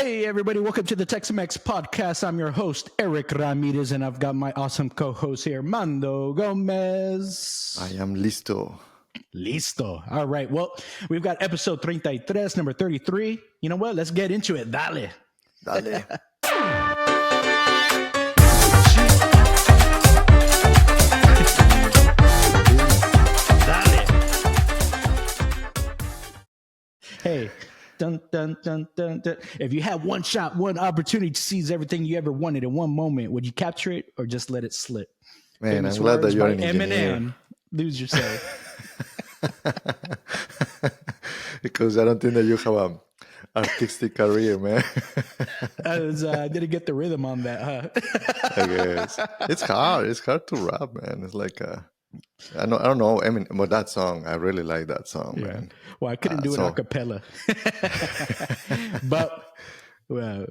Hey, everybody, welcome to the Tech-Mex podcast. I'm your host, Eric Ramirez, and I've got my awesome co-host here, Mando Gomez. I am listo. Listo. All right. Well, we've got episode 33, number 33. You know what? Let's get into it. Dale. Dale. Hey. Dun, dun, dun, dun, dun. If you had one shot, one opportunity to seize everything you ever wanted in one moment, would you capture it or just let it slip? Man, Famous I'm glad that you're an Eminem. Lose yourself. Because I don't think that you have an artistic career, man. I didn't get the rhythm on that, huh? I guess it's hard. It's hard to rap, man. It's like I don't know. I mean, but that song, I really like that song, man. Well, I couldn't do it a cappella, but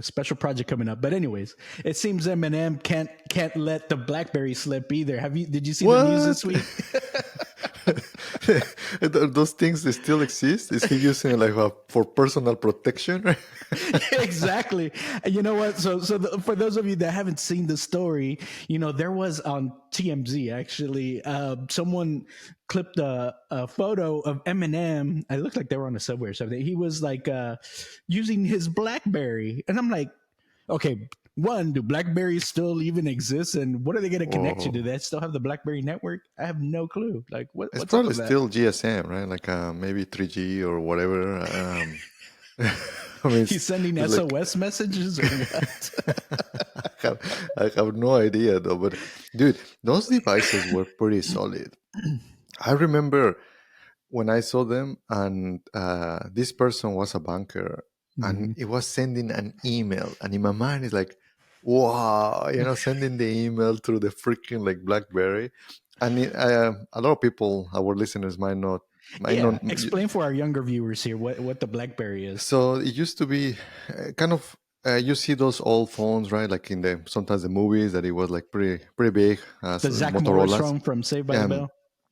special project coming up. But anyways, it seems Eminem can't let the Blackberry slip either. Did you see the news this week? Those things, they still exist? Is he using it like for personal protection? Exactly. You know what? So for those of you that haven't seen the story, you know, there was on TMZ actually, someone clipped a photo of Eminem. It looked like they were on a subway or something. He was like using his Blackberry, and I'm like, okay. One, do Blackberries still even exist? And what are they going to connect you to? Do they still have the Blackberry network? I have no clue. Like, what's it's probably up still GSM, right? Like maybe 3G or whatever. I mean, he's sending SOS messages or what? I have no idea though. But dude, those devices were pretty solid. I remember when I saw them, and this person was a banker, and it was sending an email, and in my mind it's like, wow, you know, sending the email through the freaking like Blackberry. And a lot of people, our listeners, might not. Explain for our younger viewers here what the Blackberry is. So it used to be kind of you see those old phones, right? Like in sometimes the movies, that it was like pretty big. The Zach Morris phone from Saved by the Bell.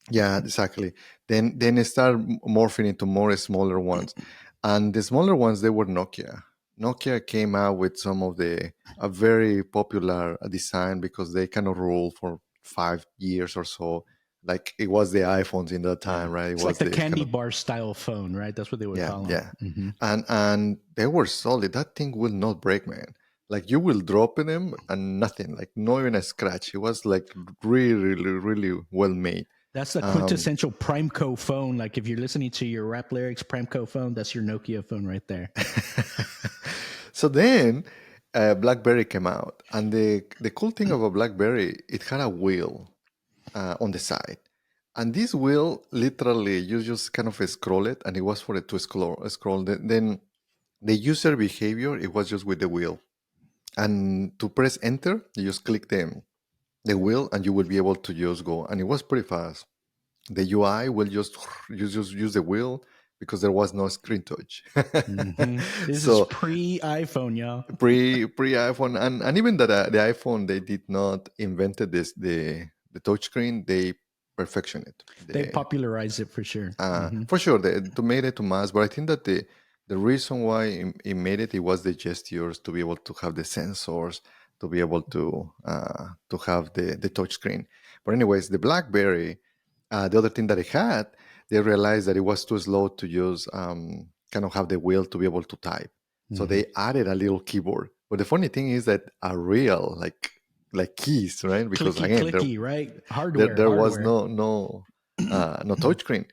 Yeah, exactly. Then it started morphing into more smaller ones, and the smaller ones, they were Nokia. Nokia came out with some of a very popular design because they kind of ruled for 5 years or so. Like it was the iPhones in that time, right? It's like the candy bar style phone, right? That's what they would call them. Yeah. And they were solid. That thing will not break, man. Like you will drop in them and nothing, like not even a scratch. It was like really, really, really well made. That's the quintessential Primeco phone. Like if you're listening to your rap lyrics, Primeco phone, that's your Nokia phone right there. So then BlackBerry came out. And the cool thing about BlackBerry, it had a wheel on the side. And this wheel, literally, you just kind of scroll it, and it was for it to scroll. Then the user behavior, it was just with the wheel. And to press enter, you just click the wheel, and you will be able to just go. And it was pretty fast. The UI will just use the wheel because there was no screen touch. This is pre-iPhone, y'all. Pre-iPhone, and even that the iPhone, they did not invented the touchscreen. They perfection it. They popularized it for sure. For sure, they made it to mass. But I think that the reason why it made it was the gestures, to be able to have the sensors, to be able to have the touchscreen. But anyways, the BlackBerry, the other thing that it had, they realized that it was too slow to use, kind of have the wheel to be able to type. So they added a little keyboard. But the funny thing is that a real like keys, right? Because clicky, right? Hardware. There was no touchscreen.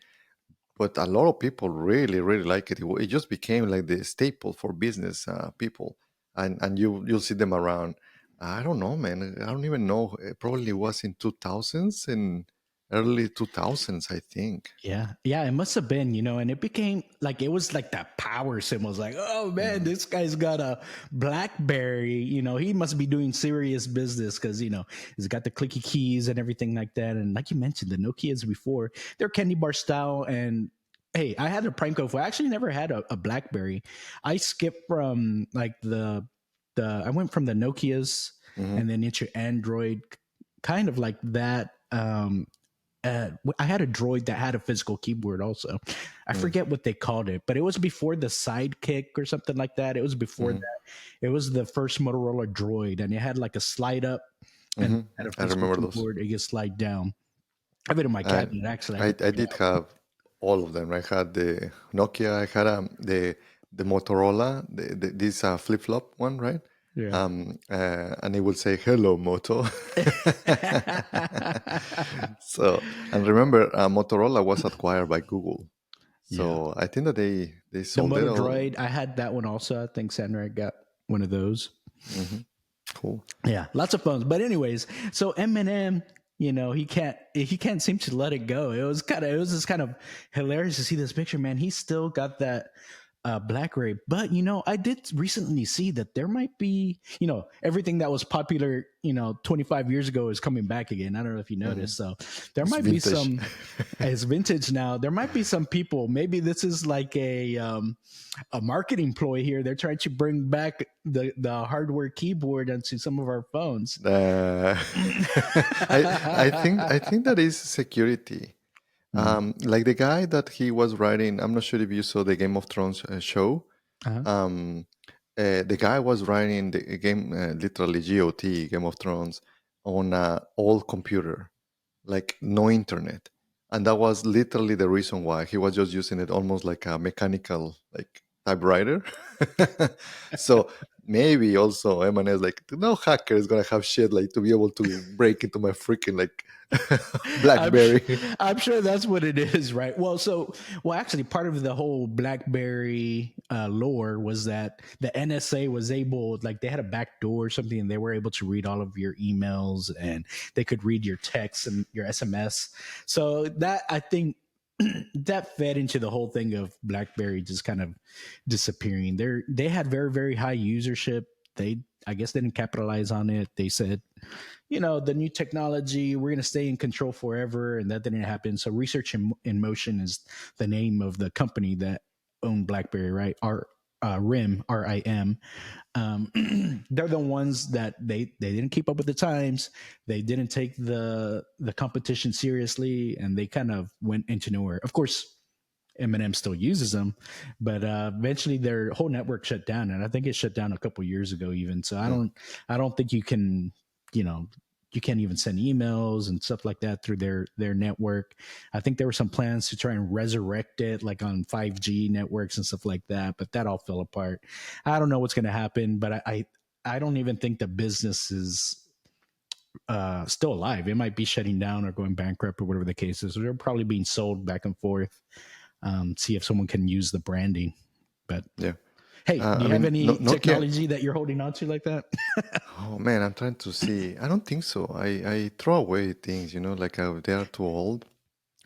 But a lot of people really, really like it. It just became like the staple for business people, and you'll see them around. I don't know, man. I don't even know. It probably was in 2000s and early 2000s, I think. Yeah, it must have been, you know, and it became like, it was like that power symbol. Like, oh man, this guy's got a Blackberry, you know, he must be doing serious business because, you know, he's got the clicky keys and everything like that. And like you mentioned, the Nokias before, they're candy bar style. And hey, I had a Primeco phone. I actually never had a Blackberry. I skipped from like I went from the Nokias and then into Android, kind of like that. I had a Droid that had a physical keyboard also. I Mm, forget what they called it, but it was before the Sidekick or something like that. It was before mhm, that. It was the first Motorola Droid, and it had like a slide up and mhm. had a I physical remember those. keyboard. It could slide down. I have it in my I, cabinet. Actually, I I could I bring it did out. have all of them. I had the Nokia. I had the Motorola, this flip flop one, right? Yeah. And it would say "Hello, Moto." So, and remember, Motorola was acquired by Google. Yeah. So I think that they The sold it Moto all. Droid, I had that one also. I think Sandra got one of those. Hmm. Cool. Yeah, lots of phones. But anyways, so Eminem, he can't seem to let it go. It was just kind of hilarious to see this picture, man. He still got that Blackberry. But I did recently see that there might be, everything that was popular, 25 years ago is coming back again. I don't know if you Hmm. noticed. So there It's might be vintage. some as vintage now. There might be some people. Maybe this is like a marketing ploy here. They're trying to bring back the hardware keyboard onto some of our phones. Uh, I think that is security. Mm. Like the guy that he was writing. I'm not sure if you saw the Game of Thrones show. Uh-huh. Um, the guy was writing the game, literally GOT, Game of Thrones, on an old computer, like no internet, and that was literally the reason why he was just using it almost like a mechanical like typewriter. So maybe also Eminem is like, no hacker is gonna have shit like to be able to break into my freaking like I'm sh- BlackBerry. I'm sure that's what it is, right? Well, actually, part of the whole BlackBerry lore was that the NSA was able, like, they had a back door or something, and they were able to read all of your emails and they could read your texts and your SMS. So that I think that fed into the whole thing of BlackBerry just kind of disappearing. They had very very high usership. I guess they didn't capitalize on it. They said the new technology, we're going to stay in control forever. And that didn't happen. So Research in Motion is the name of the company that owned BlackBerry, right? RIM, RIM. They're the ones that they didn't keep up with the times. They didn't take the competition seriously, and they kind of went into nowhere. Of course, Eminem still uses them, but eventually their whole network shut down, and I think it shut down a couple years ago even. So Hmm. I don't think you can, you know, you can't even send emails and stuff like that through their network. I think there were some plans to try and resurrect it, like on 5G networks and stuff like that, but that all fell apart. I don't know what's going to happen, but I don't even think the business is still alive. It might be shutting down or going bankrupt or whatever the case is. They're probably being sold back and forth. See if someone can use the branding. But Yeah. hey, do I you have mean, any Nokia. technology that you're holding on to like that? Oh man, I'm trying to see. I don't think so. I throw away things, like they are too old.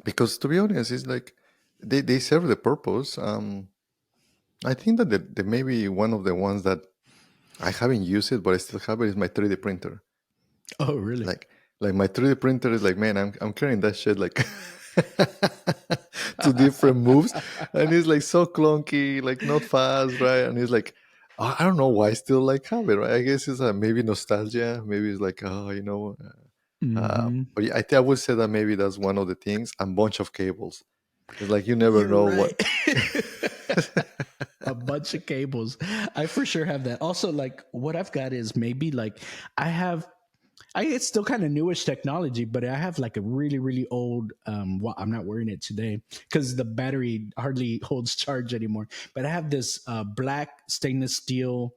Because to be honest, it's like they serve the purpose. I think that the maybe one of the ones that I haven't used it, but I still have it is my 3D printer. Oh, really? Like like my 3D printer is like, man, I'm carrying that shit like to different moves, and it's like so clunky, like not fast, right? And it's like I don't know why I still like have it, right? I guess it's maybe nostalgia, maybe it's like Mm-hmm. but yeah, I think I would say that maybe that's one of the things, and bunch of cables. It's like you never You're know what. right. A bunch of cables. I for sure have that. Also, like what I've got is maybe like I have it's still kind of newish technology, but I have like a really, really old. Well, I'm not wearing it today because the battery hardly holds charge anymore. But I have this black stainless steel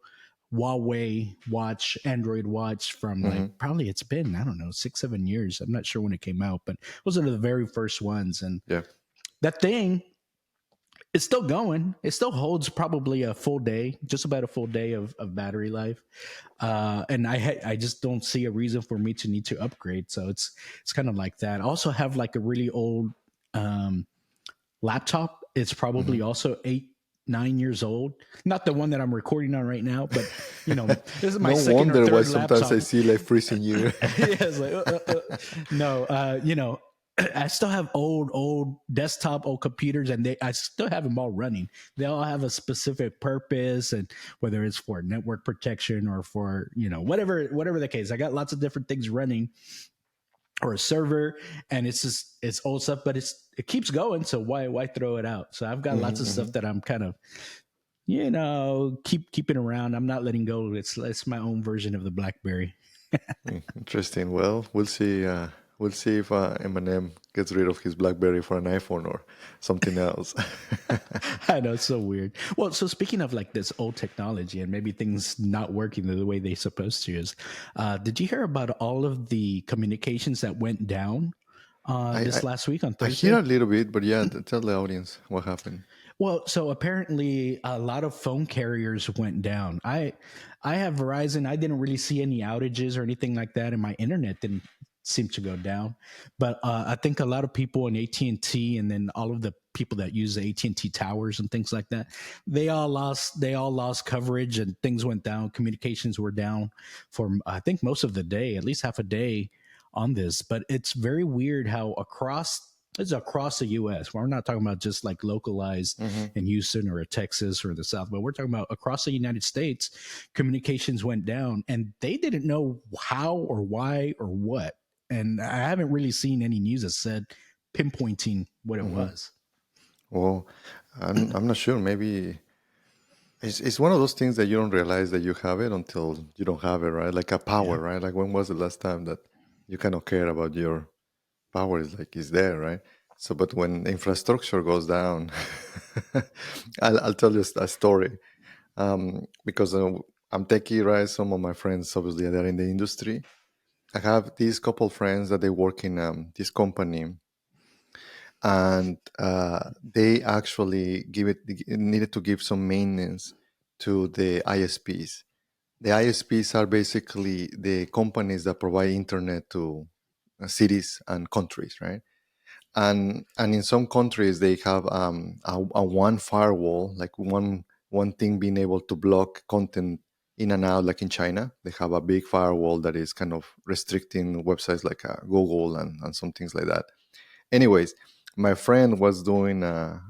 Huawei watch, Android watch from like Hmm. probably it's been I don't know 6, 7 years. I'm not sure when it came out, but those are the very first ones. And Yeah. that thing it's still going. It still holds probably a full day, just about a full day of battery life. And I just don't see a reason for me to need to upgrade. So it's kind of like that. I also have like a really old um, laptop. It's Hmm. probably also 8, 9 years old. Not the one that I'm recording on right now, but this is my No second or wonder why third sometimes I laptop. see like freezing you. Yeah, it's like, no, I still have old desktop, old computers, and I still have them all running. They all have a specific purpose, and whether it's for network protection or for whatever the case. I got lots of different things running, or a server, and it's just it's old stuff, but it keeps going. So why throw it out? So I've got lots of Hmm. stuff that I'm kind of keeping around. I'm not letting go. It's my own version of the BlackBerry. Interesting. Well, we'll see. We'll see if Eminem gets rid of his BlackBerry for an iPhone or something else. I know, it's so weird. Well, so speaking of like this old technology and maybe things not working the way they're supposed to, is did you hear about all of the communications that went down I, I this last week on I hear Thursday? a little bit, but yeah, tell the audience what happened. Well, so apparently a lot of phone carriers went down. I have Verizon. I didn't really see any outages or anything like that, and my internet didn't seem to go down. But I think a lot of people in AT&T, and then all of the people that use the AT&T towers and things like that, they all lost coverage, and things went down. Communications were down for I think most of the day, at least half a day on this. But it's very weird how it's across the U.S. We're not talking about just like localized Hmm. in Houston or Texas or the South, but we're talking about across the United States. Communications went down, and they didn't know how or why or what. And I haven't really seen any news that said pinpointing what it Hmm. was. Well, I'm not sure. Maybe it's one of those things that you don't realize that you have it until you don't have it, right? Like a Yeah. power, right? Like when was the last time that you kind of care about your power is like is there, right? So, but when infrastructure goes down, I'll tell you a story because I'm techie, right? Some of my friends, obviously, they're in the industry. I have these couple friends that they work in this company, and they actually needed to give some maintenance to the ISPs. The ISPs are basically the companies that provide internet to cities and countries, right? And in some countries they have a one firewall, like one thing being able to block content in and out. Like in China, they have a big firewall that is kind of restricting websites like Google and some things like that. Anyways, my friend was doing kind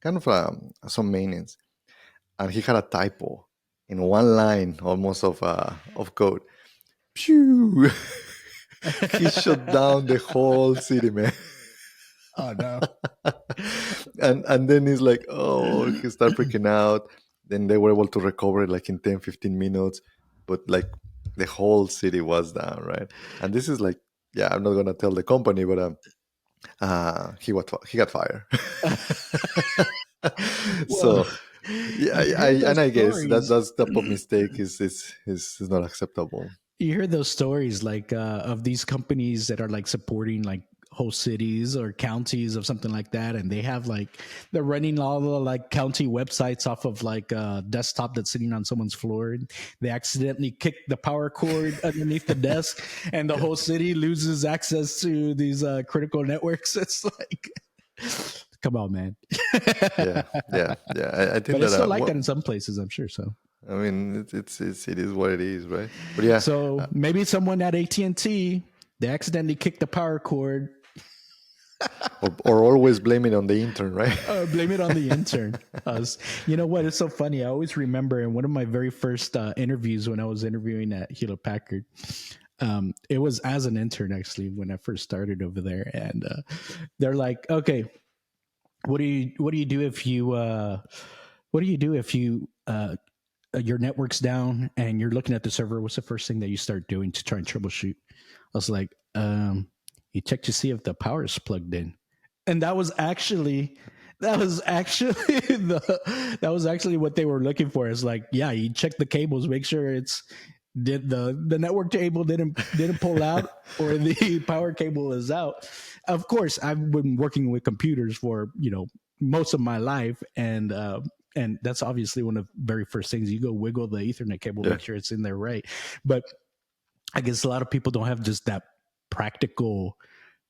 of some maintenance, and he had a typo in one line almost of code. Phew! He shut down the whole city, man. Oh no. And then he's like, oh, he started freaking out. Then they were able to recover it like in 10, 15 minutes, but like the whole city was down, right? And this is like, yeah, I'm not gonna tell the company, but he got fired. Well, So yeah, you hear and those I guess stories. that's type of mistake is not acceptable. You hear those stories like of these companies that are like supporting like whole cities or counties of something like that, and they have like they're running all the like county websites off of like a desktop that's sitting on someone's floor, and they accidentally kick the power cord underneath the desk, and the Yeah, whole city loses access to these critical networks. It's like, come on, man. yeah, yeah. I think But it's that still like that in some places, I'm sure. So I mean, it is what it is, right? But yeah, so uh, maybe someone at AT&T, they accidentally kicked the power cord. or always blame it on the intern, right? Blame it on the intern. You know what? It's so funny. I always remember in one of my very first interviews when I was interviewing at Hewlett Packard. It was as an intern actually when I first started over there, and they're like, "Okay, what do you do if you what do you do if you your network's down and you're looking at the server? What's the first thing that you start doing to try and troubleshoot?" I was like, "You check to see if the power is plugged in." And that was actually that was actually what they were looking for. It's like, yeah, you check the cables, make sure it's did the network cable didn't pull out or the power cable is out. Of course, I've been working with computers for most of my life, and that's obviously one of the very first things. You go wiggle the Ethernet cable, Yeah, make sure it's in there right. But I guess a lot of people don't have just that practical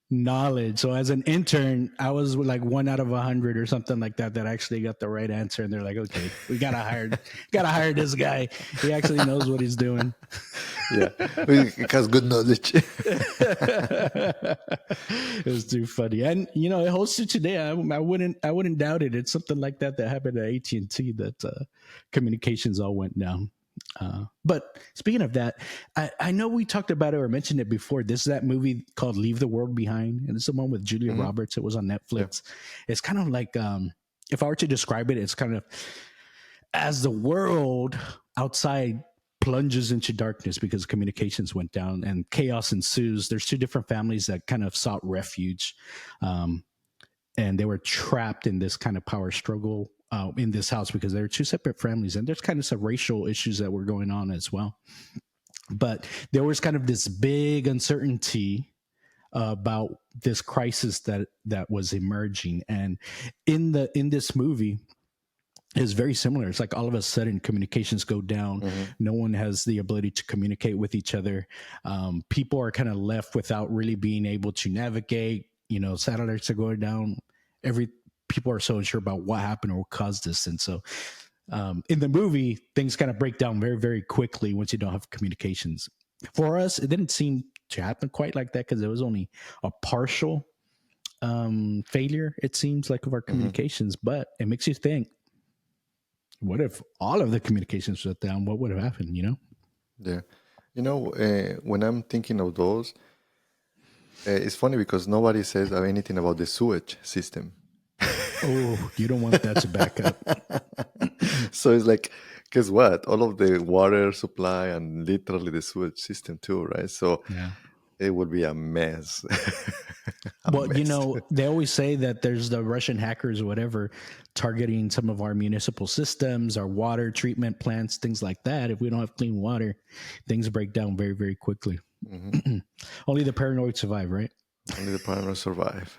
knowledge. So as an intern, I was like 1 out of 100 or something like that actually got the right answer. And they're like, okay, we gotta hire this guy. He actually knows what he's doing. yeah. It has good knowledge. It was too funny, and it holds to today. I wouldn't doubt it. It's something like that happened at AT&T that communications all went down. But speaking of that, I know we talked about it or mentioned it before. This is that movie called Leave the World Behind, and it's the one with Julia Hmm. Roberts. It was on Yeah. Netflix. It's kind of like, if I were to describe it, it's kind of as the world outside plunges into darkness because communications went down and chaos ensues. There's two different families that kind of sought refuge. Um, and they were trapped in this kind of power struggle in this house because they were two separate families, and there's kind of some racial issues that were going on as well. But there was kind of this big uncertainty about this crisis that was emerging, and in this movie is very similar. It's like all of a sudden communications go down. Hmm. No one has the ability to communicate with each other. People are kind of left without really being able to navigate. Satellites are going down. Every People are so unsure about what happened or what caused this, and so in the movie, things kind of break down very, very quickly once you don't have communications. For us, it didn't seem to happen quite like that because it was only a partial failure. It seems like of our Hmm. communications, but it makes you think, what if all of the communications shut down? What would have happened? Yeah. When I'm thinking of those, it's funny because nobody says anything about the sewage system. Oh, you don't want that to back up. So it's like, guess what? All of the water supply and literally the sewage system too, right? So Yeah. it would be a mess. A Well, mess. they always say that there's the Russian hackers or whatever targeting some of our municipal systems, our water treatment plants, things like that. If we don't have clean water, things break down very, very quickly. Hmm. Only the paranoid survive, right? Only the paranoid survive.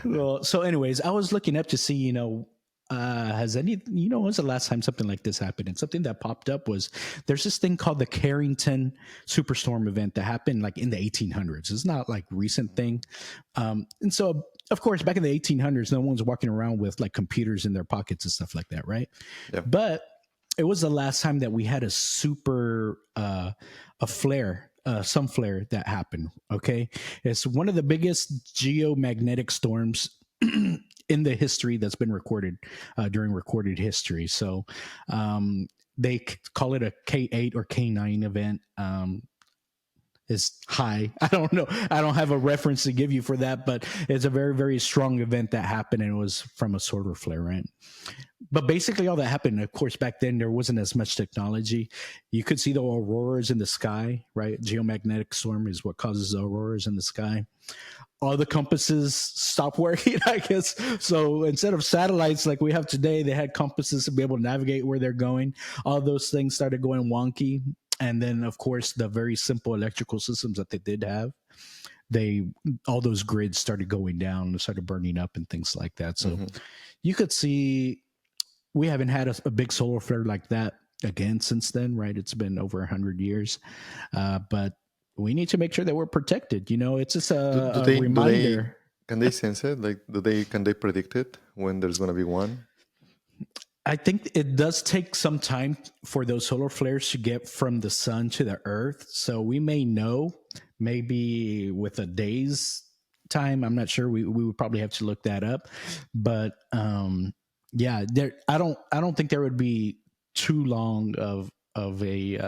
Well, so anyways, I was looking up to see, has when's the last time something like this happened? And something that popped up was there's this thing called the Carrington Superstorm event that happened like in the 1800s. It's not like recent thing. And so, of course, back in the 1800s, no one's walking around with like computers in their pockets and stuff like that, right? Yeah. But it was the last time that we had a flare, some flare that happened. Okay. It's one of the biggest geomagnetic storms in the history that's been recorded during recorded history. So they call it a K8 or K9 event. Is high. I don't know. I don't have a reference to give you for that, but it's a very, very strong event that happened, and it was from a solar flare, right? But basically, all that happened. Of course, back then there wasn't as much technology. You could see the auroras in the sky, right? Geomagnetic storm is what causes the auroras in the sky. All the compasses stopped working, I guess. So instead of satellites like we have today, they had compasses to be able to navigate where they're going. All those things started going wonky. And then, of course, the very simple electrical systems that they did have, all those grids started going down and started burning up and things like that. So Hmm. you could see we haven't had a big solar flare like that again since then, right? It's been over 100 years. But we need to make sure that we're protected. It's just Do a they reminder. can they sense it? Like, can they predict it when there's gonna be one? I think it does take some time for those solar flares to get from the sun to the earth. So we may know maybe with a day's time. I'm not sure. We would probably have to look that up. But yeah, I don't think there would be too long of a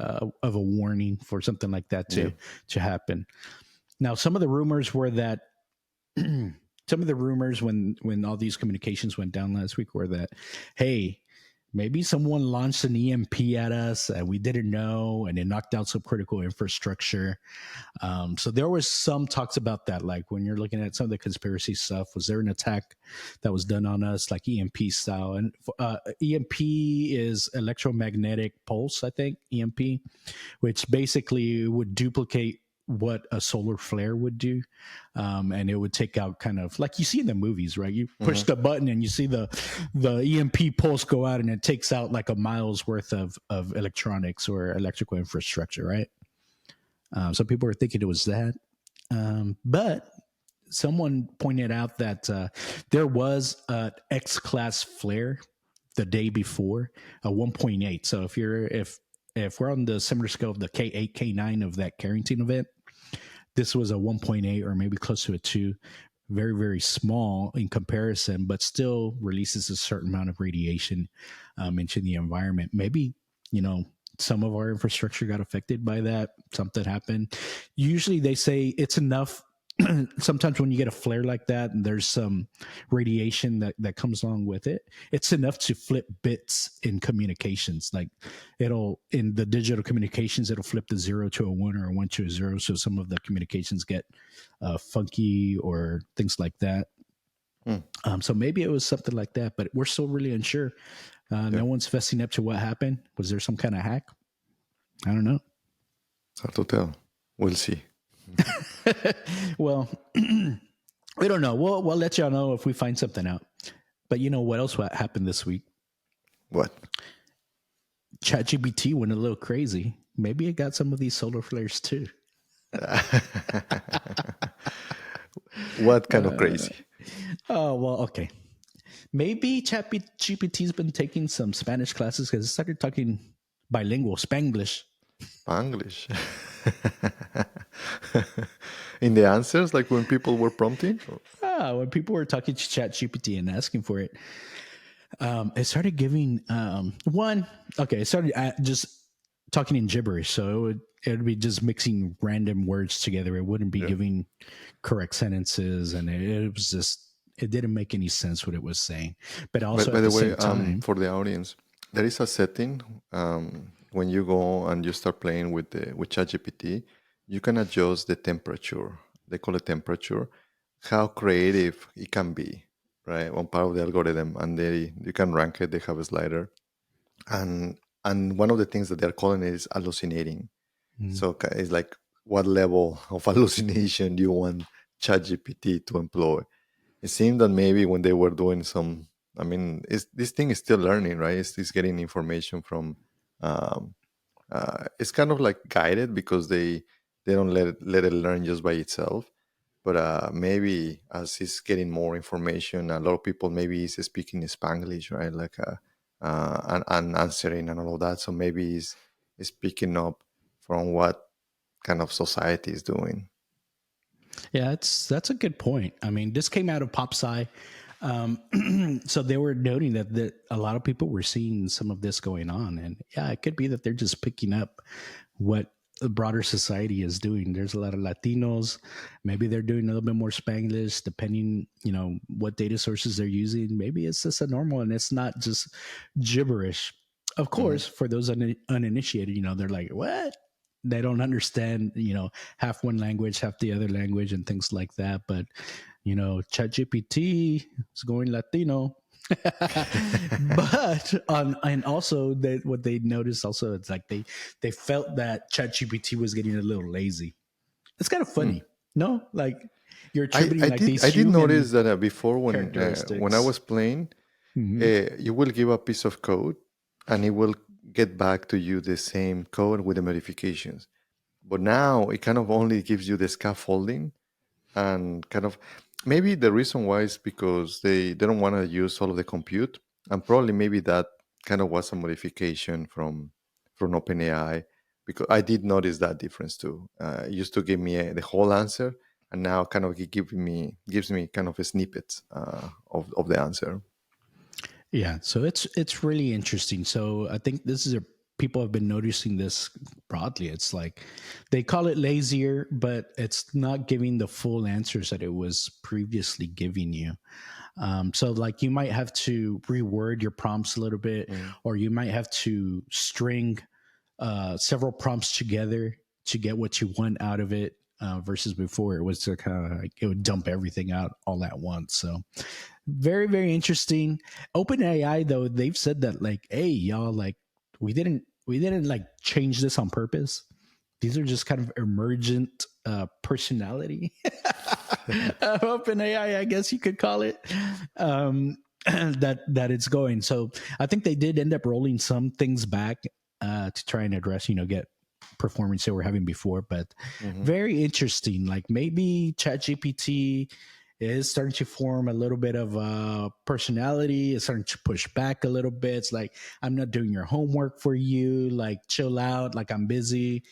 warning for something like that Yeah. to happen. Now, some of the rumors were that some of the rumors when all these communications went down last week were that, hey, maybe someone launched an EMP at us and we didn't know, and it knocked out some critical infrastructure. So there was some talks about that. Like when you're looking at some of the conspiracy stuff, was there an attack that was done on us, like EMP style? And EMP is electromagnetic pulse, I think, EMP, which basically would duplicate what a solar flare would do, and it would take out kind of like you see in the movies, right? You push Hmm. the button and you see the EMP pulse go out, and it takes out like a mile's worth of electronics or electrical infrastructure, right? So people were thinking it was that, but someone pointed out that there was an X class flare the day before, a 1.8. So if we're on the similar scale of the K8, K9 of that Carrington event, this was a 1.8 or maybe close to a 2. Very, very small in comparison, but still releases a certain amount of radiation into the environment. Maybe, you know, some of our infrastructure got affected by that. Something happened. Usually they say it's enough. Sometimes when you get a flare like that and there's some radiation that comes along with it, it's enough to flip bits in communications. Like it'll, in the digital communications, it'll flip the 0 to a 1 or a 1 to a 0. So some of the communications get funky or things like that. So maybe it was something like that, but we're still really unsure. Yeah. No one's fessing up to what happened. Was there some kind of hack? I don't know. Hard to tell. We'll see. Well, we don't know. We'll let y'all know if we find something out. But you know what else happened this week? What? ChatGPT went a little crazy. Maybe it got some of these solar flares too. What kind of crazy? Oh, well, okay. Maybe ChatGPT's been taking some Spanish classes because it started talking bilingual, Spanglish. Spanglish. In the answers, like when people were prompting? When people were talking to ChatGPT and asking for it, it started giving it started just talking in gibberish. So it would be just mixing random words together. It wouldn't be giving correct sentences, and it was just, it didn't make any sense what it was saying. But also, by at the the way, same time, for the audience, there is a setting when you go and you start playing with ChatGPT, you can adjust the temperature. They call it temperature, how creative it can be, right? On part of the algorithm, and you can rank it. They have a slider, and one of the things that they're calling it is hallucinating. So it's like, what level of hallucination do you want ChatGPT to employ? It seemed that maybe when they were doing some, I mean, this thing is still learning, right? It's getting information from, it's kind of like guided because they don't let it learn just by itself. But maybe as it's getting more information, a lot of people maybe is speaking Spanglish, right? Like and answering and all of that. So maybe it's picking up from what kind of society is doing. yeah, that's a good point. I mean, this came out of PopSci. So they were noting that a lot of people were seeing some of this going on, and yeah, it could be that they're just picking up what the broader society is doing. There's a lot of Latinos. Maybe they're doing a little bit more Spanglish, depending, what data sources they're using. Maybe it's just a normal, and it's not just gibberish. Of course, for those uninitiated, they're like, what? They don't understand, half one language, half the other language, and things like that. But ChatGPT is going Latino. But and also that what they noticed also, it's like they felt that ChatGPT was getting a little lazy. It's kind of funny, no? Like you're attributing these I did human notice that before when I characteristics. was playing, Mhm. you will give a piece of code, and it will get back to you the same code with the modifications. But now it kind of only gives you the scaffolding, and kind of maybe the reason why is because they don't want to use all of the compute, and probably maybe that kind of was a modification from OpenAI, because I did notice that difference too. It used to give me the whole answer, and now kind of gives me kind of a snippets of the answer. Yeah, so it's really interesting. So I think this is people have been noticing this broadly. It's like they call it lazier, but it's not giving the full answers that it was previously giving you. So like you might have to reword your prompts a little bit, or you might have to string several prompts together to get what you want out of it. Versus before, it was to kind of like it would dump everything out all at once. So very, very interesting. OpenAI though, they've said that like, hey, y'all, like we didn't like change this on purpose. These are just kind of emergent personality of OpenAI, I guess you could call it. That it's going. So I think they did end up rolling some things back to try and address, get performance they were having before. But very interesting. Like maybe ChatGPT is starting to form a little bit of a personality. It's starting to push back a little bit. It's like, I'm not doing your homework for you. Like, chill out. Like, I'm busy.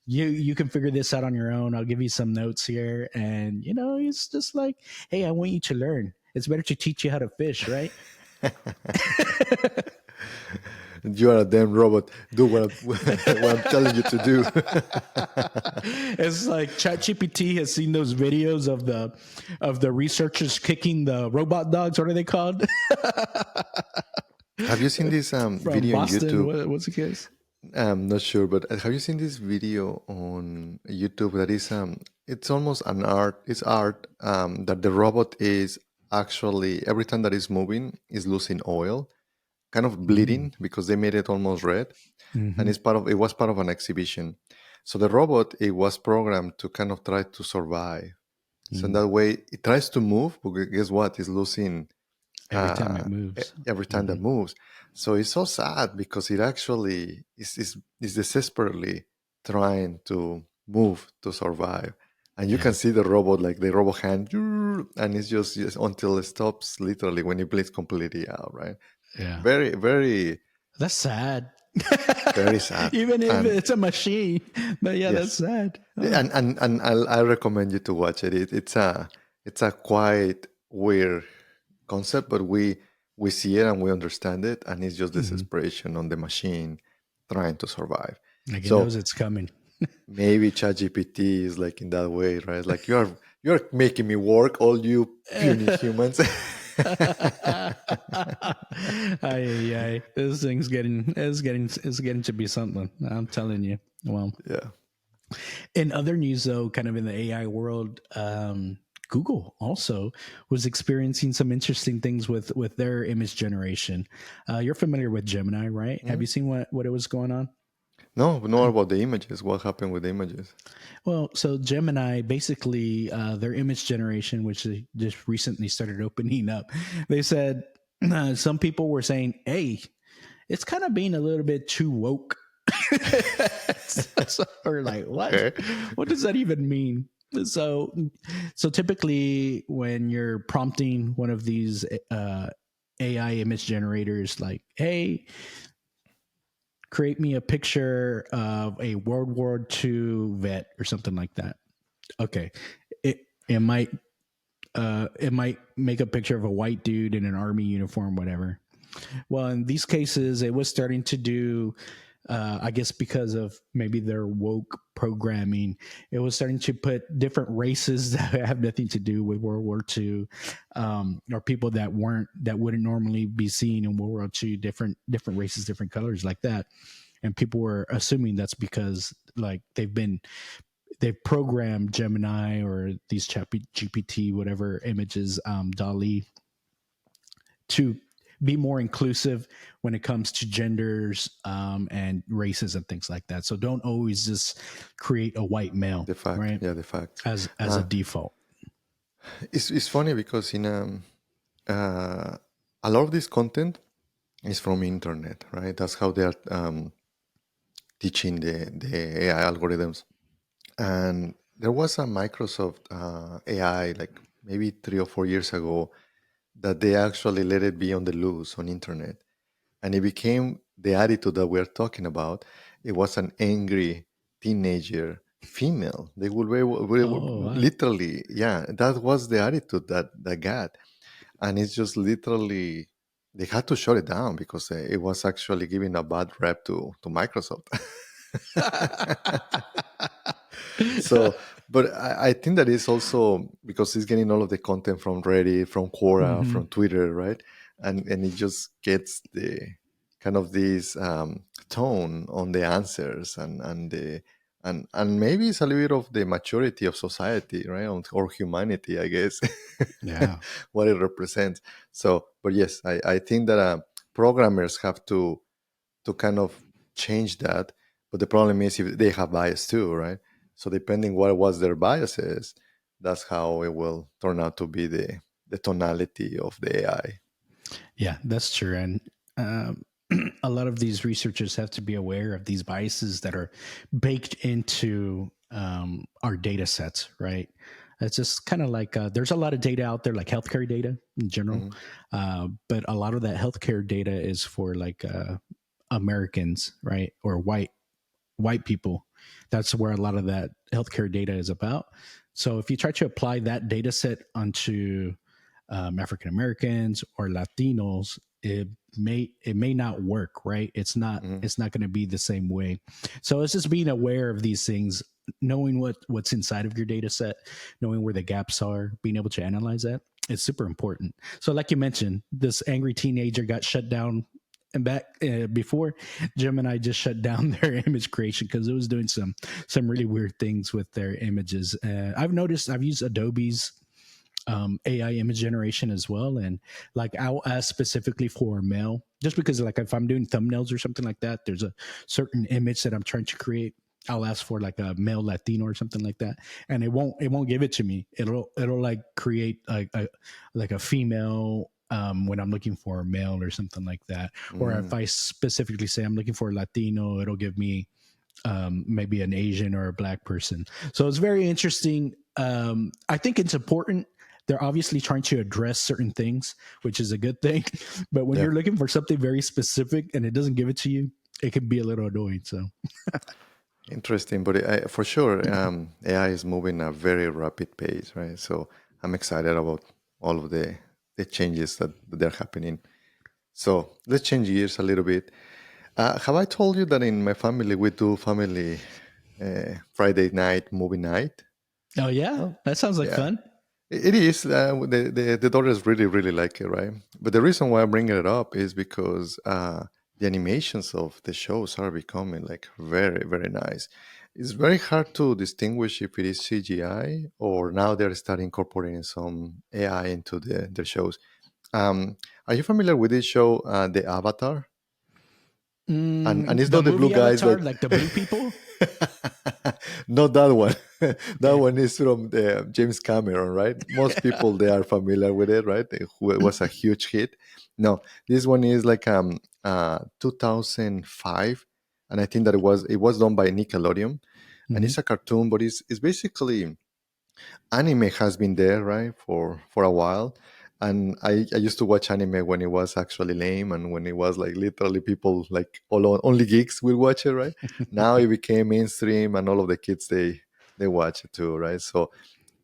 You can figure this out on your own. I'll give you some notes here. And, it's just like, hey, I want you to learn. It's better to teach you how to fish, right? You are a damn robot. Do what I'm telling you to do. It's like ChatGPT has seen those videos of the researchers kicking the robot dogs. What are they called? Have you seen this From video on Boston. YouTube? What's the case? I'm not sure, but have you seen this video on YouTube that is it's almost an art. It's art that the robot is actually every time that it's moving is losing oil, kind of Mm. bleeding because they made it almost red, and Hmm. it was part of an exhibition. So the robot it was programmed to kind of try to survive. So in Mm. that way, it tries to move, but guess what? It's losing Every time it moves. every time Hmm. that moves. So it's so sad because it actually is desperately trying to move to survive. And you can Yeah. see the robot, like the robot hand, and it's just until it stops literally when it bleeds completely out, right? Yeah. Very, very, That's sad. very sad. Even if And it's a machine. But yeah, that's yes, sad. Oh. and I recommend you to watch it. It's a quite weird concept, but we see it and we understand it, and it's just Hmm. desperation on the machine trying to survive. Like it So knows it's coming. maybe ChatGPT is like in that way, right? Like you're making me work, all you puny humans. Ay, ay, ay. This thing's getting to be something. I'm telling you. Well, Yeah. in other news, though, kind of in the AI world, Google also was experiencing some interesting things with their image generation. You're familiar with Gemini, right? Have Mhm. you seen what it was going on? No, know about the images. What happened with the images? Well, so Gemini basically their image generation, which they just recently started opening up, they said some people were saying, "Hey, it's kind of being a little bit too woke." So we're like, what? Okay. What does that even mean? So, so typically, when you're prompting one of these AI image generators, like, "Hey, create me a picture of a World War II vet" or something like that. Okay, it it might it might make a picture of a white dude in an army uniform, whatever. Well, in these cases, it was starting to do, I guess, because of maybe their woke programming, it was starting to put different races that have nothing to do with World War II, or people that wouldn't normally be seen in World War II, different races, different colors, like that. And people were assuming that's because like they've programmed Gemini or these chat GPT, whatever images, Dali, to be more inclusive when it comes to genders, and races and things like that. So don't always just create a white male, The fact, right? yeah, the fact. As a default. It's funny because in a lot of this content is from internet, right? That's how they are teaching the AI algorithms. And there was a Microsoft AI like maybe 3 or 4 years ago that they actually let it be on the loose on internet, and it became the attitude that we're talking about. It was an angry teenager female. They would Oh, wow. literally, yeah, that was the attitude that got, and it's just literally they had to shut it down because it was actually giving a bad rep to Microsoft. So, but I think that is also because he's getting all of the content from Reddit, from Quora, Hmm. from Twitter, right? And it just gets the kind of this tone on the answers and maybe it's a little bit of the maturity of society, right? Or humanity, I guess, Yeah. what it represents. So, but yes, I think that programmers have to kind of change that. But the problem is if they have bias too, right? So depending what was their biases, that's how it will turn out to be the tonality of the AI. Yeah, that's true. And um, a lot of these researchers have to be aware of these biases that are baked into our data sets, right? It's just kind of like there's a lot of data out there, like healthcare data in general, Mhm. but a lot of that healthcare data is for like Americans, right, or white people. That's where a lot of that healthcare data is about. So if you try to apply that data set onto African Americans or Latinos, it may not work, right? It's not Mhm. it's not going to be the same way. So it's just being aware of these things, knowing what's inside of your data set, knowing where the gaps are, being able to analyze that. It's super important. So like you mentioned, this angry teenager got shut down, and back before Gemini just shut down their image creation because it was doing some really weird things with their images. I've noticed, I've used Adobe's AI image generation as well. And like I'll ask specifically for male, just because like if I'm doing thumbnails or something like that, there's a certain image that I'm trying to create. I'll ask for like a male Latino or something like that, and it won't give it to me. It'll like create like a female when I'm looking for a male or something like that. Or if Mm. I specifically say I'm looking for a Latino, it'll give me maybe an Asian or a black person. So it's very interesting. I think it's important. They're obviously trying to address certain things, which is a good thing. But when Yeah. you're looking for something very specific and it doesn't give it to you, it can be a little annoying. So, Interesting, but for sure, AI is moving at a very rapid pace, right? So I'm excited about all of the changes that they're happening. So let's change gears a little bit. Have I told you that in my family we do family Friday night movie night? oh yeah, Oh, that sounds like yeah. fun. It is. The daughters really, really like it, right? But the reason why I'm bringing it up is because the animations of the shows are becoming like very, very nice. It's very hard to distinguish if it is CGI or now they're starting incorporating some AI into their shows. Are you familiar with this show, The Avatar? And it's The not the blue movie guys Avatar, that like the blue people. not that one. That Okay. one is from the James Cameron, right? Most people they are familiar with it, right? It was a huge hit. No, this one is like 2005, and I think that it was done by Nickelodeon, and Hmm. it's a cartoon, but it's basically anime has been there, right, for a while. And I used to watch anime when it was actually lame and when it was like literally people like only geeks will watch it, right? Now it became mainstream and all of the kids they watch it too, right? So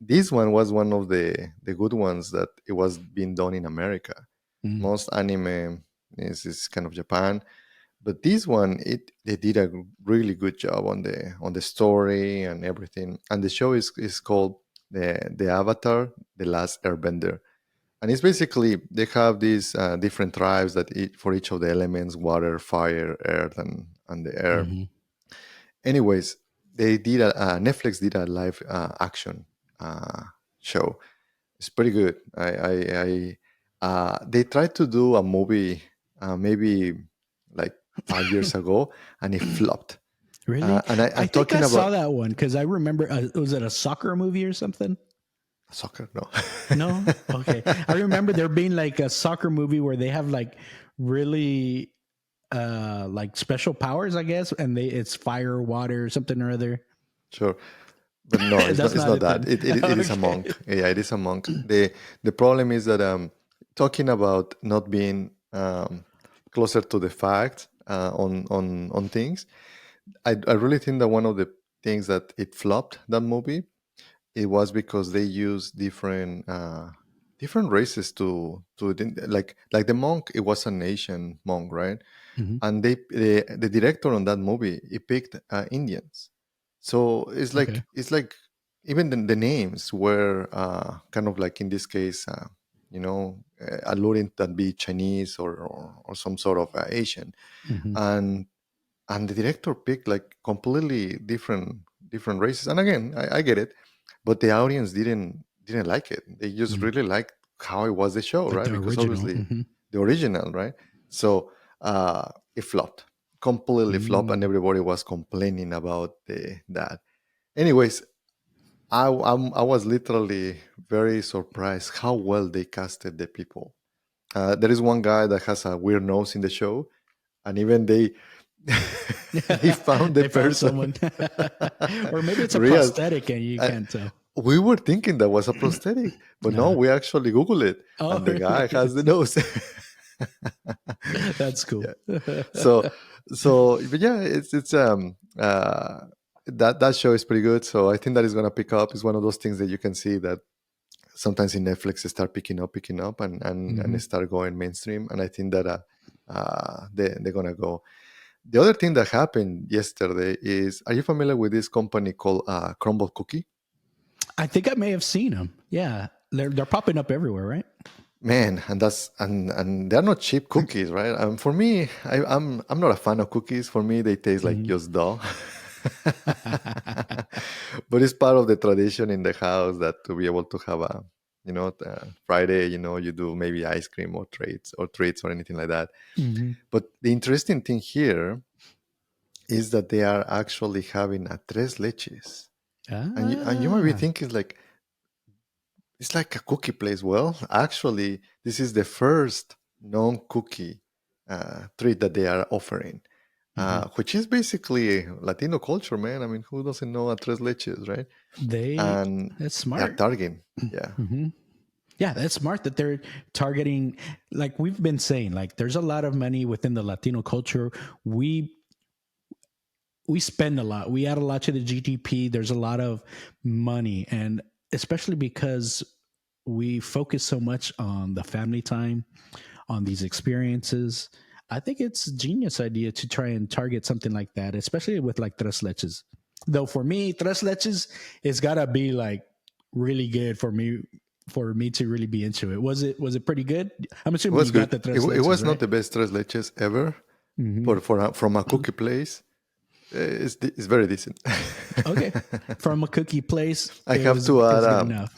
this one was one of the good ones that it was being done in America. Mm. Most anime is kind of Japan, but this one they did a really good job on the story and everything. And the show is called the Avatar: The Last Airbender, and it's basically they have these different tribes that for each of the elements: water, fire, earth, and the air. Hmm. Anyways, they did Netflix did a live action uh, show. It's pretty good. They tried to do a movie maybe like 5 years ago, and it flopped. Really? And I I'm think I talking saw about that one because I remember. Was it a soccer movie or something? soccer. No, No? Okay. I remember there being like a soccer movie where they have like really like special powers, I guess, and it's fire, water, something or other. sure, but no, it's not. That's It's not not it that. then. It is a Okay. monk. Yeah, it is a monk. The problem is that talking about not being closer to the facts on things. I really think that one of the things that it flopped that movie it was because they used different races like the monk it was an Asian monk, right? Hmm. And the director on that movie he picked Indians. So Okay. it's like even the names were kind of like in this case alluding that be Chinese or some sort of Asian. Hmm. And the director picked like completely different races. And again, I get it, but the audience didn't like it. They just Hmm. really liked how it was the show, Like right? the Because original. obviously the original, right? So it flopped, completely flopped, and Mm. everybody was complaining about that. Anyways, I was literally very surprised how well they casted the people. There is one guy that has a weird nose in the show, and even they found the They found person someone, or maybe it's a real. prosthetic and you Uh, can't tell. we were thinking that was a prosthetic, but no, Nah. we actually Google it, Oh, and the guy really? has the nose. That's cool. Yeah. So but yeah, it's that show is pretty good. So I think that is gonna pick up. It's one of those things that you can see that sometimes in Netflix they start picking up, and they Hmm. start going mainstream. And I think that they're gonna go. The other thing that happened yesterday is, are you familiar with this company called Crumbl Cookie? I think I may have seen them. Yeah, they're popping up everywhere, right? Man, and they're not cheap cookies, right? For me, I'm not a fan of cookies. For me, they taste like Hmm. just dough. But it's part of the tradition in the house that to be able to have a, Friday, you do maybe ice cream or treats or anything like that. Hmm. But the interesting thing here is that they are actually having a tres leches, and you might be Ah, thinking like, it's like a cookie place. Well, actually, this is the first non-cookie treat that they are offering, hmm. which is basically Latino culture, man. I mean, who doesn't know a tres leches, right? they And that's they are smart. targeting, yeah. Hmm. Yeah, that's smart that they're targeting. Like we've been saying, like there's a lot of money within the Latino culture. We spend a lot. We add a lot to the GDP. There's a lot of money, and especially because we focus so much on the family time, on these experiences. I think it's a genius idea to try and target something like that, especially with like tres leches. Though for me, tres leches, it's gotta be like really good for me to really be into it. Was it pretty good? I'm It assuming was you got good. the It, tres it leches, was not right? the best tres leches ever, Hmm. but from a cookie place, it's very decent. Okay, from a cookie place, I it have was to it add, was good enough.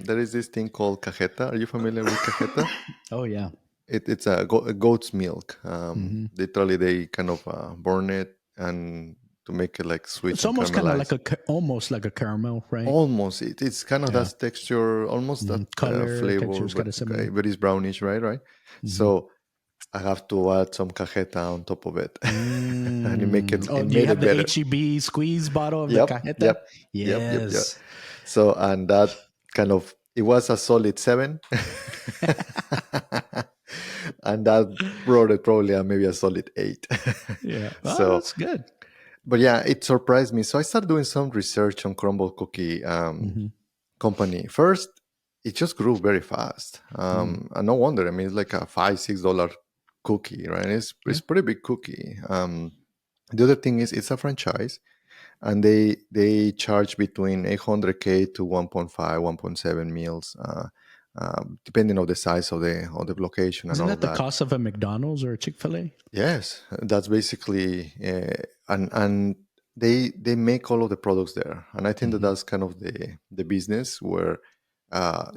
there is this thing called cajeta. Are you familiar with cajeta? Oh yeah. It's a goat's milk. Hmm. Literally, they kind of burn it and to make it like sweet It's and almost kind of like caramelized. almost like a caramel, right? Almost, it's kind of Yeah. that texture, almost that Color flavor, texture is but kind of similar. but it's brownish, right? Right. Hmm. So I have to add some cajeta on top of it, and Oh, it do you made have it the better. HEB squeeze bottle of the Yep, cajeta? yep, yep. Yes. So, and that kind of, it was a solid 7, and that brought it probably maybe a solid 8. Yeah. Oh, So, that's good. but yeah, it surprised me. So I started doing some research on Crumbl Cookie Hmm. company. First, it just grew very fast, Mm. and no wonder. I mean, it's like a $5-6 cookie, right? It's Yeah. pretty big cookie. The other thing is it's a franchise, and they charge between 800K to 1.5, 1.7 meals, depending on the size of the location and Isn't all that of the that. cost of a McDonald's or a Chick-fil-A? Yes, that's basically, and they make all of the products there, and I think that Hmm. that's kind of the business where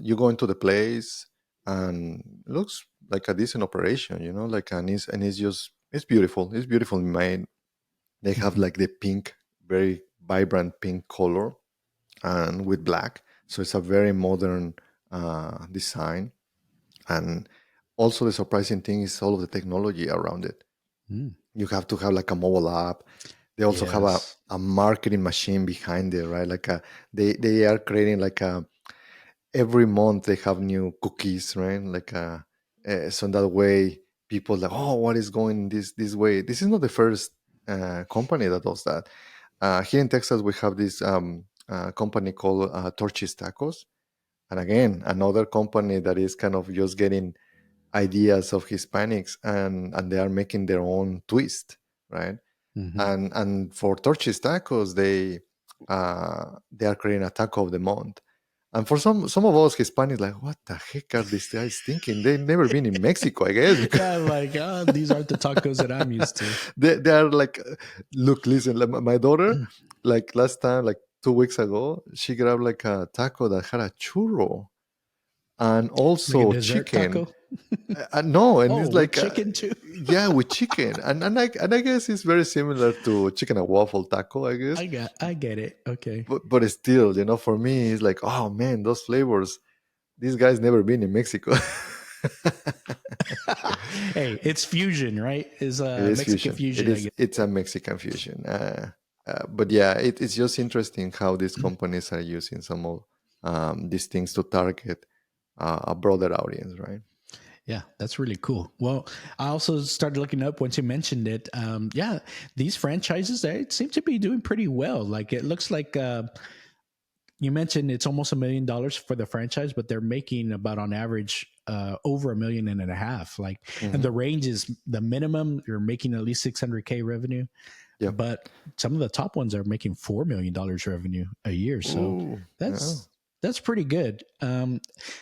you go into the place and it looks like a decent operation, like, and it's beautiful. It's beautifully made. They have Hmm. like the pink, very vibrant pink color, and with black, so it's a very modern design. And also the surprising thing is all of the technology around it. Mm. You have to have like a mobile app. They also have Yes. a marketing machine behind it, right? Like they are creating like a, every month they have new cookies, right? Like so in that way people like, oh, what is going this way? This is not the first company that does that. Here in Texas we have this company called Torchy's Tacos, and again another company that is kind of just getting ideas of Hispanics, and they are making their own twist, right? Hmm. And for Torchy's Tacos, they are creating a taco of the month. And for some of us Hispanics, like, what the heck are these guys thinking? They've never been in Mexico, I guess, because Yeah, like these aren't the tacos that I'm used to. they are like, look, listen, like my daughter, like last time, like 2 weeks ago, she grabbed like a taco that had a churro and Like a also dessert chicken. taco. No, and Oh, it's with like, chicken too. yeah, with chicken, and I guess it's very similar to chicken and waffle taco, I guess. I get it. Okay. But still, for me, it's like, oh man, those flavors. These guys never been in Mexico. Hey, it's fusion, right? Is It is Mexican fusion. It fusion, I is. guess. It's a Mexican fusion. But yeah, it's just interesting how these companies are using some of these things to target a broader audience, right? Yeah, that's really cool. Well, I also started looking up once you mentioned it. Yeah, these franchises they seem to be doing pretty well. Like it looks like you mentioned it's almost $1 million for the franchise, but they're making about on average over 1.5 million. Like, and Hmm. the range is the minimum you're making at least 600K revenue, Yeah. but some of the top ones are making $4 million revenue a year. So Ooh, yeah. that's pretty good.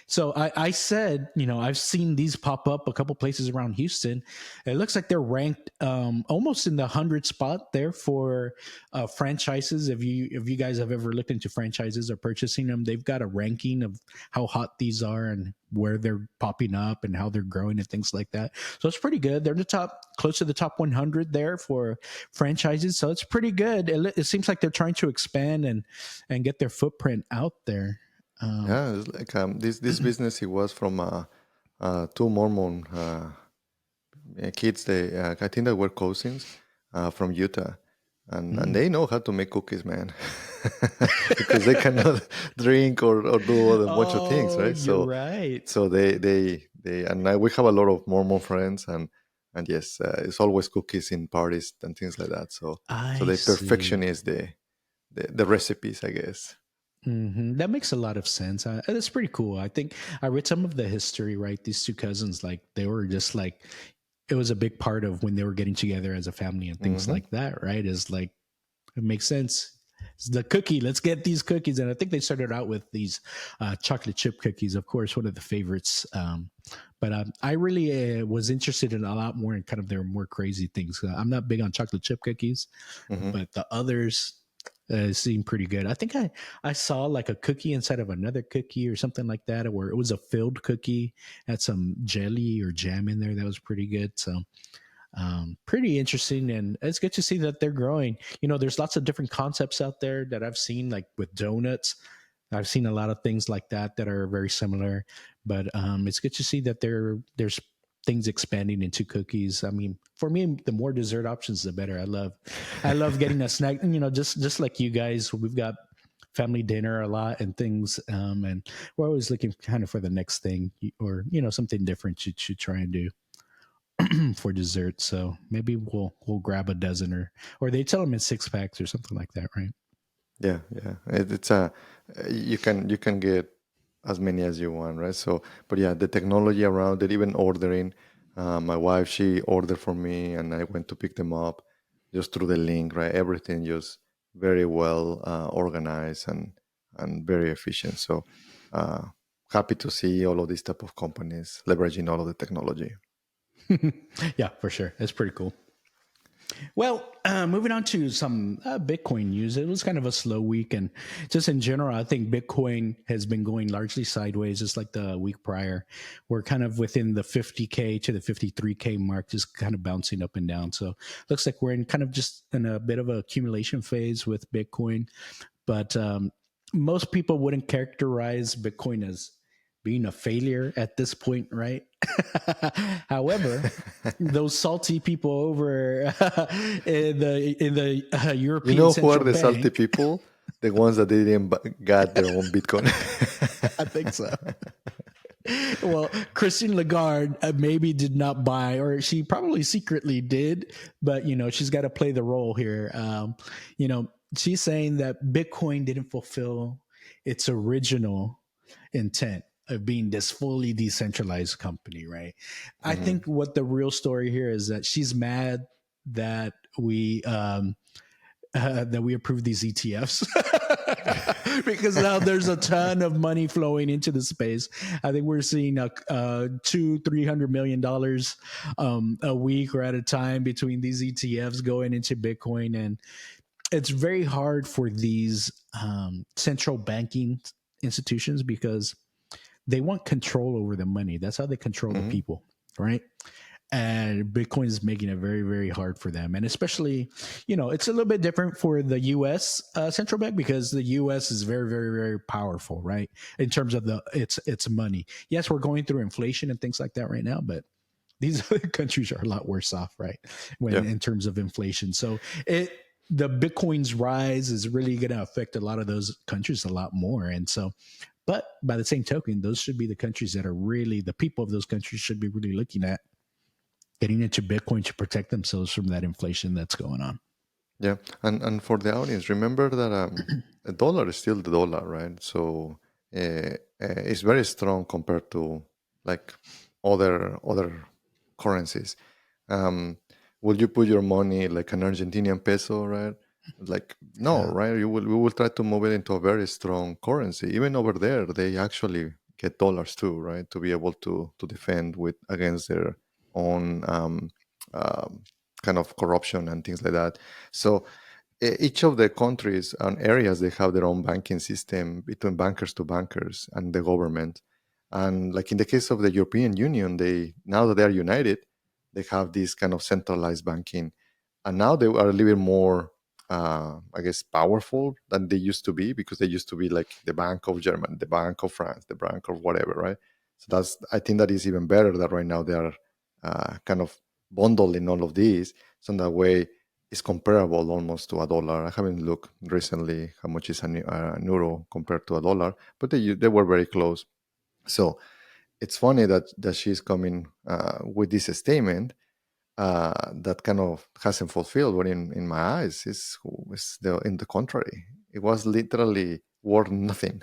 So I said, I've seen these pop up a couple places around Houston. It looks like they're ranked almost in the 100 spot there for franchises. If you guys have ever looked into franchises or purchasing them, they've got a ranking of how hot these are and where they're popping up and how they're growing and things like that. So it's pretty good. They're the top, close to the top 100 there for franchises. So it's pretty good. It seems like they're trying to expand and get their footprint out there. Yeah, it's like this business. It was from two Mormon kids. They I think they were cousins from Utah, and Mm. they know how to make cookies, man, because they cannot drink or do a bunch of things, Oh, right? you're So right. so they and we have a lot of Mormon friends, and yes, it's always cookies in parties and things like that. So I they see. perfectionist the recipes, I guess. That makes a lot of sense. That's pretty cool. I think I read some of the history, right? These two cousins, like, they were just like, it was a big part of when they were getting together as a family and things Hmm. like that, right? Is like, it makes sense. It's the cookie. Let's get these cookies. And I think they started out with these chocolate chip cookies, of course, one of the favorites. But I really was interested in a lot more in kind of their more crazy things. I'm not big on chocolate chip cookies, Hmm. but the others seem pretty good. I think I saw like a cookie inside of another cookie or something like that, where it was a filled cookie, had some jelly or jam in there that was pretty good. So pretty interesting, and it's good to see that they're growing. There's lots of different concepts out there that I've seen, like with donuts. I've seen a lot of things like that are very similar, but it's good to see that there's things expanding into cookies. I mean, for me, the more dessert options, the better. I love getting a snack. Just like you guys, we've got family dinner a lot and things, and we're always looking kind of for the next thing, or something different to try and do for dessert. So maybe we'll grab a dozen, or they tell them in 6 packs or something like that, right? Yeah, yeah. It's a you can get as many as you want, right? So, but yeah, the technology around it, even ordering. My wife, she ordered for me, and I went to pick them up just through the link, right? Everything just very well organized and very efficient. So, uh, happy to see all of these type of companies leveraging all of the technology. Yeah, for sure. That's pretty cool. Well, moving on to some Bitcoin news. It was kind of a slow week, and just in general, I think Bitcoin has been going largely sideways, just like the week prior. We're kind of within the 50K to the 53K mark, just kind of bouncing up and down. So looks like we're in kind of just in a bit of a accumulation phase with Bitcoin. But most people wouldn't characterize Bitcoin as being a failure at this point, right? However, those salty people over in the You European know who are Central the salty Bank, people? The ones that didn't got their own Bitcoin. I think so. Well, Christine Lagarde maybe did not buy, or she probably secretly did, but she's got to play the role here. She's saying that Bitcoin didn't fulfill its original intent of being this fully decentralized company, right? I Hmm. think what the real story here is that she's mad that we approved these ETFs because now there's a ton of money flowing into the space. I think we're seeing $200-300 million a week or at a time between these ETFs going into Bitcoin, and it's very hard for these central banking institutions because they want control over the money. That's how they control the Hmm. people, right? And Bitcoin is making it very, very hard for them. And especially, it's a little bit different for the U.S. Central bank because the U.S. is very, very, very powerful, right? In terms of its money. Yes, we're going through inflation and things like that right now, but these other countries are a lot worse off, right? When Yeah. in terms of inflation, so the Bitcoin's rise is really going to affect a lot of those countries a lot more, and so. But by the same token, those should be the countries that are really the people of those countries should be really looking at getting into Bitcoin to protect themselves from that inflation that's going on. Yeah, and for the audience, remember that a dollar is still the dollar, right? So it's very strong compared to like other currencies. Um, will you put your money like an Argentinian peso, right? Like no, Yeah. right? We will try to move it into a very strong currency. Even over there, they actually get dollars too, right? To be able to defend with against their own um, kind of corruption and things like that. So each of the countries and areas they have their own banking system between bankers to bankers and the government. And like in the case of the European Union, they now that they are united, they have this kind of centralized banking, and now they are a little bit more, I guess, powerful than they used to be, because they used to be like the Bank of Germany, the Bank of France, the Bank of whatever, right? So that's, I think that is even better that right now they are kind of bundled in all of these, so in that way is comparable almost to a dollar. I haven't looked recently how much is an euro compared to a dollar, but they were very close. So it's funny that she's coming with this statement that kind of hasn't fulfilled. But in my eyes, is the in the contrary. It was literally worth nothing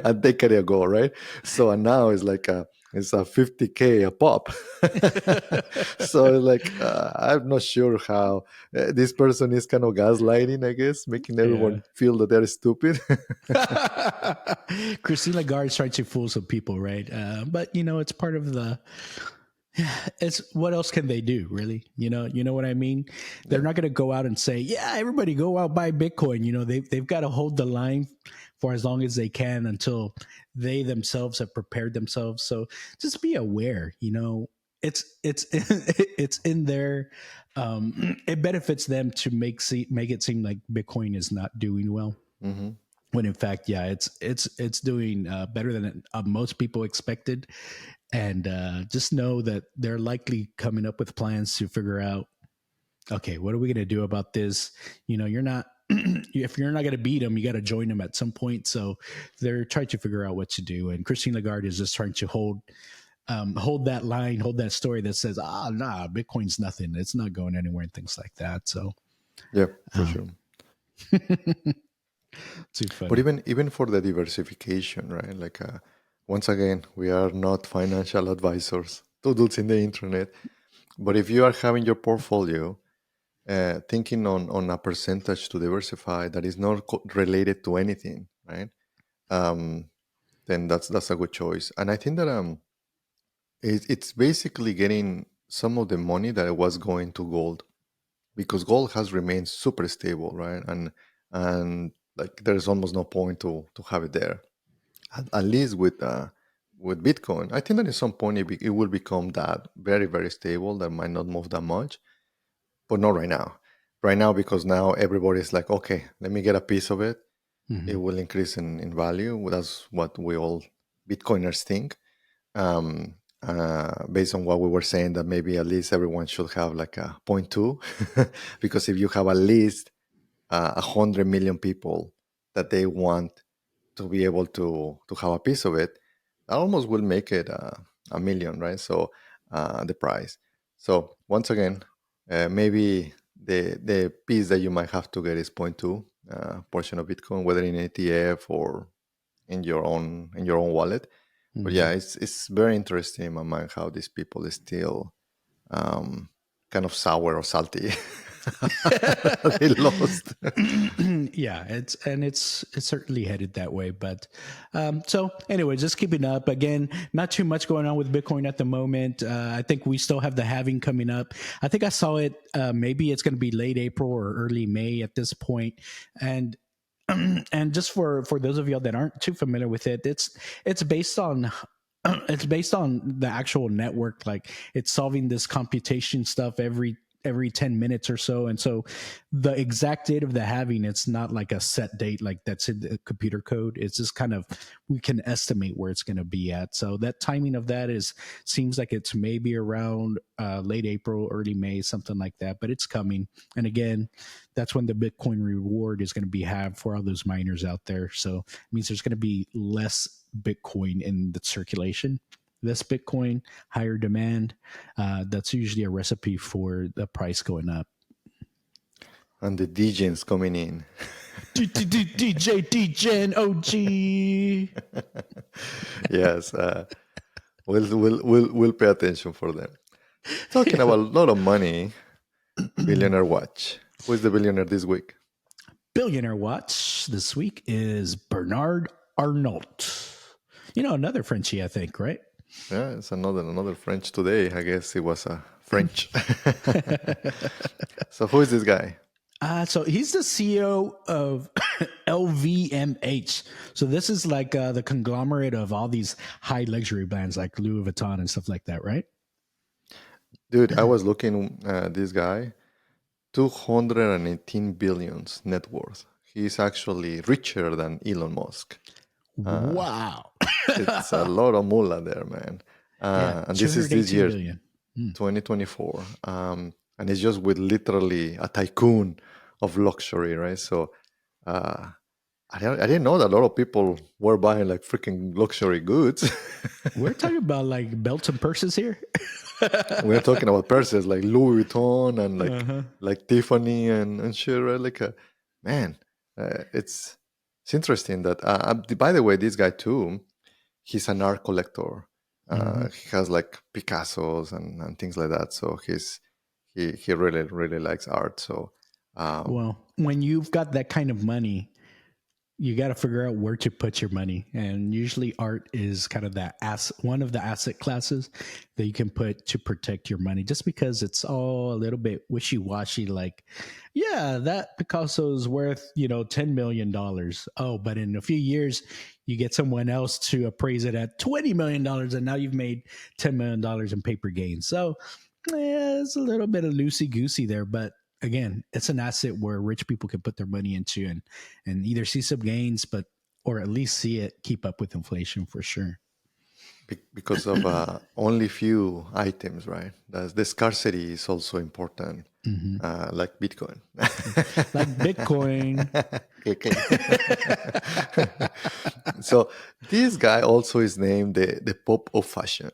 a decade ago, right? So and now it's a 50K a pop. So like I'm not sure how this person is kind of gaslighting, I guess, making Yeah. everyone feel that they're stupid. Christine Lagarde's trying to fool some people, right? But it's part of the. It's what else can they do, really? You know what I mean. They're Yeah. not going to go out and say, "Yeah, everybody go out buy Bitcoin." They've got to hold the line for as long as they can until they themselves have prepared themselves. So just be aware. It's it's in their. It benefits them to make it seem like Bitcoin is not doing well, Hmm. when in fact, yeah, it's doing better than most people expected. And just know that they're likely coming up with plans to figure out, okay, what are we going to do about this? You're not if you're not going to beat them, you got to join them at some point. So they're trying to figure out what to do, and Christine Lagarde is just trying to hold that line, hold that story that says, nah, Bitcoin's nothing, it's not going anywhere, and things like that. So Yeah, for um, sure. too But funny. even for the diversification, right? Like once again, we are not financial advisors, doodles in the internet. But if you are having your portfolio, thinking on a percentage to diversify that is not related to anything, right? Um, then that's a good choice. And I think that it's basically getting some of the money that was going to gold, because gold has remained super stable, right? And like there's almost no point to have it there. At least with Bitcoin, I think that at some point it will become that very very stable that might not move that much, but not right now. Right now, because now everybody's like, okay, let me get a piece of it. It Hmm. will increase in value. That's what we all Bitcoiners think. Based on what we were saying, that maybe at least everyone should have like a point two, because if you have at least 100 million people that they want to be able to have a piece of it, that almost will make it a million, right? So the price. So once again, maybe the piece that you might have to get is point two portion of Bitcoin, whether in ETF or in your own wallet. But Hmm. yeah, it's very interesting in my mind how these people is still um, kind of sour or salty. They lost. Yeah, it's certainly headed that way. But so anyway, just keeping up. Again, not too much going on with Bitcoin at the moment. I think we still have the halving coming up. I think I saw it. Maybe it's going to be late April or early May at this point. And and just for those of y'all that aren't too familiar with it, it's based on it's based on the actual network. Like, it's solving this computation stuff every 10 minutes or so. And so the exact date of the halving, it's not like a set date like that's in the computer code. It's just kind of, we can estimate where it's going to be at. So that timing of that is, seems like it's maybe around late April, early May, something like that, but it's coming. And again, that's when the Bitcoin reward is going to be halved for all those miners out there. So it means there's going to be less Bitcoin in the circulation. Less Bitcoin, higher demand. That's usually a recipe for the price going up. And the degens coming in. DJ DJN OG. Yes, we'll pay attention for them. Talking about a lot of money, billionaire watch. Who is the billionaire this week? Billionaire watch this week is Bernard Arnault. You know, another Frenchie, I think, right? Yeah, it's another French today. I guess it was a French. So who is this guy? So he's the CEO of LVMH. So this is like the conglomerate of all these high luxury brands like Louis Vuitton and stuff like that, right? Dude, I was looking this guy, 218 billions net worth. He's actually richer than Elon Musk. Wow. It's a lot of moolah there, man. Yeah, And this is this 218 year, billion. 2024. And it's just with literally a tycoon of luxury, right? So I didn't know that a lot of people were buying like freaking luxury goods. We're talking about like belts and purses here. We're talking about purses like Louis Vuitton and like Tiffany and shit, right? Like, man, it's interesting that. By the way, this guy too, he's an art collector. He has like Picassos and things like that. So he really likes art. So Well, when you've got that kind of money, you got to figure out where to put your money, and usually art is kind of one of the asset classes that you can put to protect your money, just because it's all a little bit wishy-washy. Like, yeah, that Picasso is worth $10 million. Oh, but in a few years you get someone else to appraise it at $20 million, and now you've made $10 million in paper gains. So yeah, it's a little bit of loosey goosey there, but again, it's an asset where rich people can put their money into and either see some gains, but or at least see it keep up with inflation for sure. because of only few items, right? The scarcity is also important, like Bitcoin. Like Bitcoin. Okay. So this guy also is named the Pope of Fashion.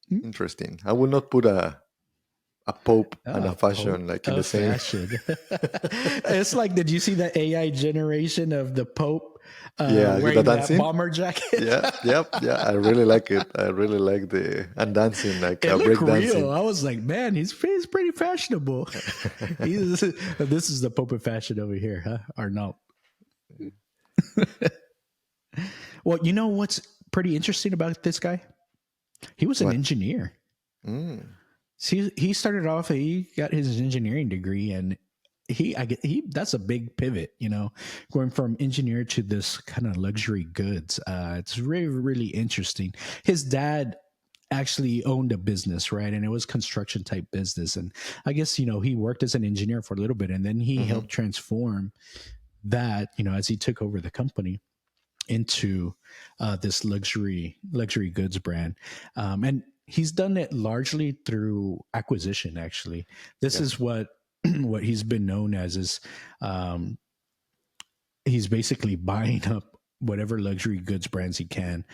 Interesting. I will not put a Pope and a fashion like in the same. Fashion. It's like, did you see the AI generation of the Pope Yeah, with wearing the that dancing. bomber jacket? Yeah. I really like it. I really like and dancing like It break looked dancing. real. I was like, man, he's pretty fashionable. This is the Pope of fashion over here, huh? Arnault. Well, you know what's pretty interesting about this guy? He was an What? engineer. See, he started off. He got his engineering degree, and he that's a big pivot. Going from engineer to this kind of luxury goods. It's really really interesting. His dad actually owned a business, right, and it was construction type business. And I guess he worked as an engineer for a little bit, and then he helped transform that. As he took over the company into this luxury goods brand, and he's done it largely through acquisition. Actually, this is what what he's been known as is he's basically buying up whatever luxury goods brands he can.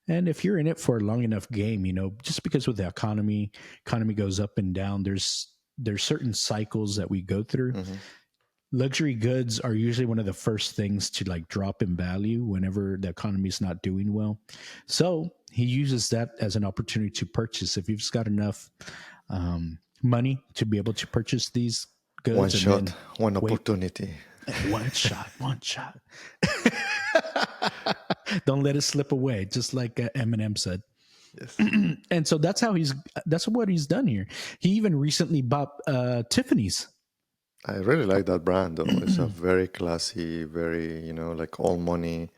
And if you're in it for a long enough game, just because with the economy goes up and down, there's certain cycles that we go through. Luxury goods are usually one of the first things to like drop in value whenever the economy is not doing well. So he uses that as an opportunity to purchase. If you've just got enough money to be able to purchase these goods, One shot, one opportunity. One shot. Don't let it slip away, just like Eminem said. Yes. And so that's what he's done here. He even recently bought Tiffany's. I really like that brand though. It's a very classy, very, like all money.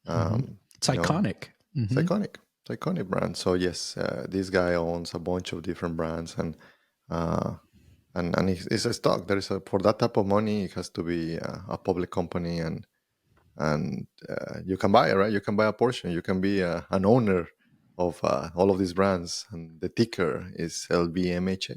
It's iconic. It's iconic. It's iconic brand. So yes, this guy owns a bunch of different brands and it's a stock. For that type of money, it has to be a public company and you can buy it, right? You can buy a portion. You can be an owner of all of these brands, and the ticker is LVMH.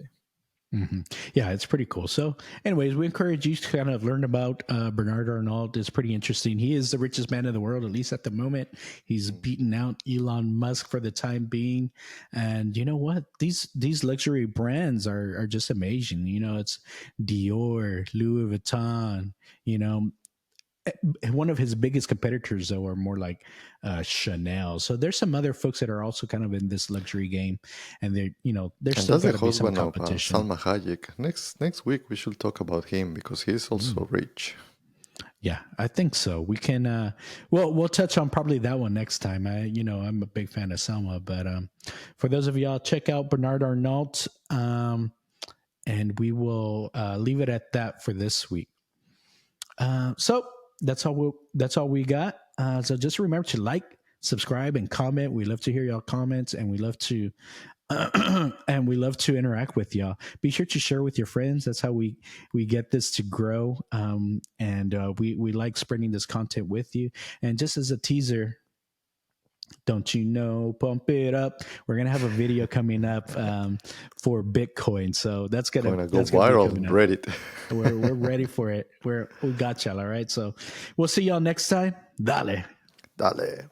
Yeah, it's pretty cool. So, anyways, we encourage you to kind of learn about Bernard Arnault. It's pretty interesting. He is the richest man in the world, at least at the moment. He's beaten out Elon Musk for the time being. And you know what? These luxury brands are just amazing. It's Dior, Louis Vuitton, one of his biggest competitors though are more like Chanel. So there's some other folks that are also kind of in this luxury game, and there's And still that's the got to be some husband of competition. Salma Hayek. Next week we should talk about him because he's also rich. Yeah, I think so. We can we'll touch on probably that one next time. I'm a big fan of Selma, but for those of y'all, check out Bernard Arnault, and we will leave it at that for this week. So that's all we got. So just remember to like, subscribe, and comment. We love to hear y'all comments, and we love to and we love to interact with y'all. Be sure to share with your friends. That's how we get this to grow. And we like spreading this content with you. And just as a teaser, don't you know, pump it up. We're gonna have a video coming up for Bitcoin, so that's gonna Go be viral on coming up. Reddit. We're ready for it. We got y'all. All right, so we'll see y'all next time. Dale. Dale.